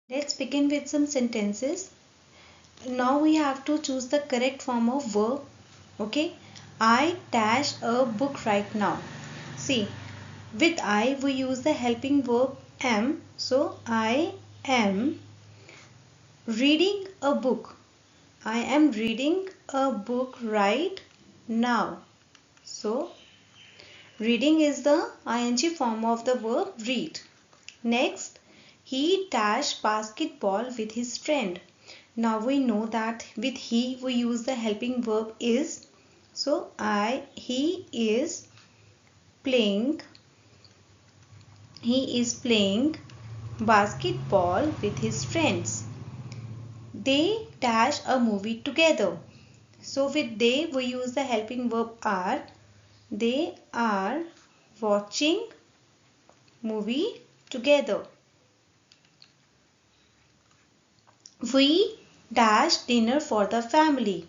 Let's begin with some sentences. Now we have to choose the correct form of verb. Okay. I dash a book right now. See, with I we use the helping verb am. So I am reading a book. I am reading a book right now. So reading is the ing form of the verb read. Next, he dashed basketball with his friend. Now we know that with he we use the helping verb is. So he is playing basketball with his friends. They dash a movie together. So with they we use the helping verb are. They are watching movie together. We dash dinner for the family.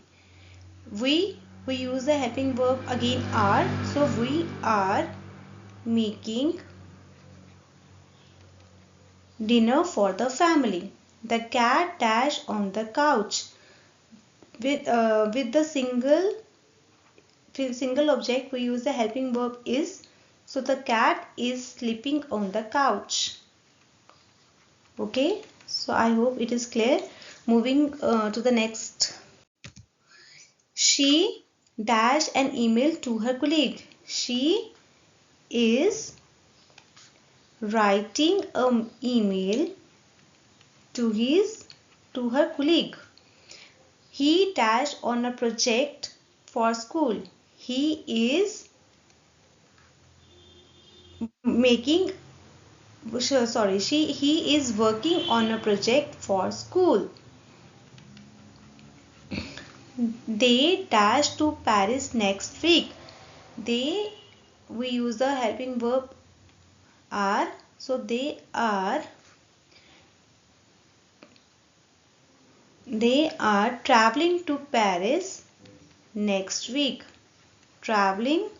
We use the helping verb again are. So we are making dinner for the family. The cat dash on the couch. With the single object we use the helping verb is. So the cat is sleeping on the couch. Okay, so I hope it is clear. Moving to the next. She dash an email to her colleague. She is writing an email to her colleague. He dash on a project for school. He is making he is working on a project for school. They dash to Paris next week. They we use the helping verb are. So they are traveling to Paris next week. Traveling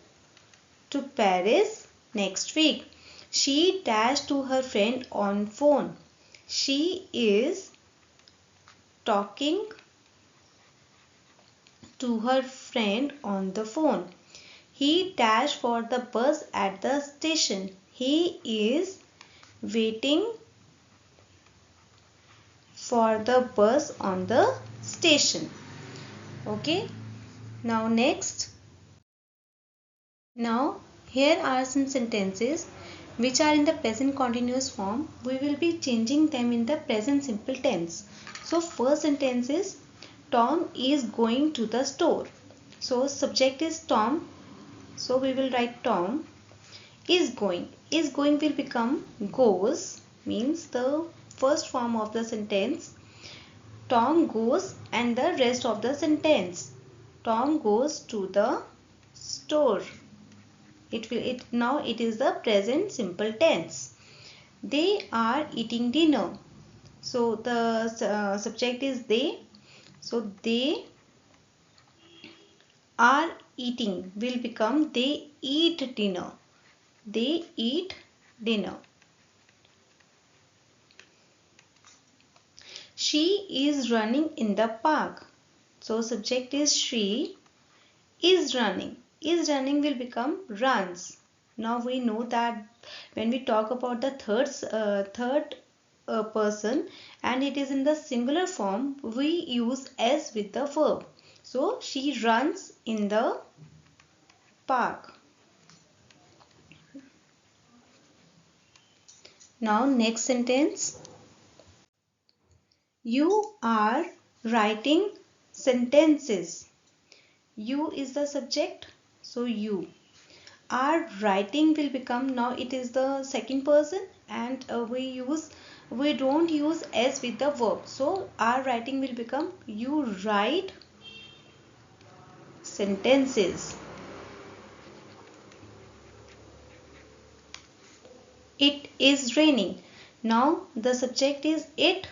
to Paris next week. She dashed to her friend on phone. She is talking to her friend on the phone. He dashed for the bus at the station. He is waiting for the bus on the station. Okay. Now next. Now here are some sentences which are in the present continuous form. We will be changing them in the present simple tense. So first sentence is Tom is going to the store. So subject is Tom. So we will write Tom is going. Is going will become goes, means the first form of the sentence. Tom goes and the rest of the sentence. Tom goes to the store. Now it is the present simple tense. They are eating dinner. So the subject is they. So they are eating will become they eat dinner. They eat dinner. She is running in the park. So subject is she is running. Is running will become runs. Now we know that when we talk about the third person and it is in the singular form, we use s with the verb. So she runs in the park. Now next sentence. You are writing sentences. You is the subject. So you are writing will become, now it is the second person and we don't use s with the verb. So our writing will become you write sentences. It is raining. Now the subject is it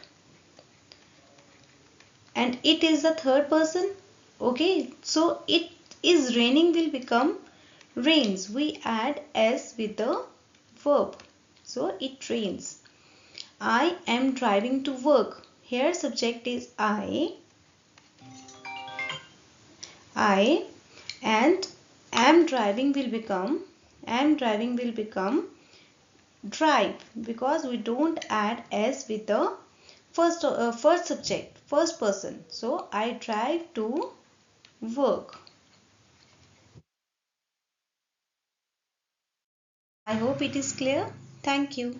and it is the third person. Okay, so it is raining will become rains. We add s with the verb. So it rains. I am driving to work. Here subject is I, and am driving will become drive, because we don't add s with the first subject, first person. So I drive to work. I hope it is clear. Thank you.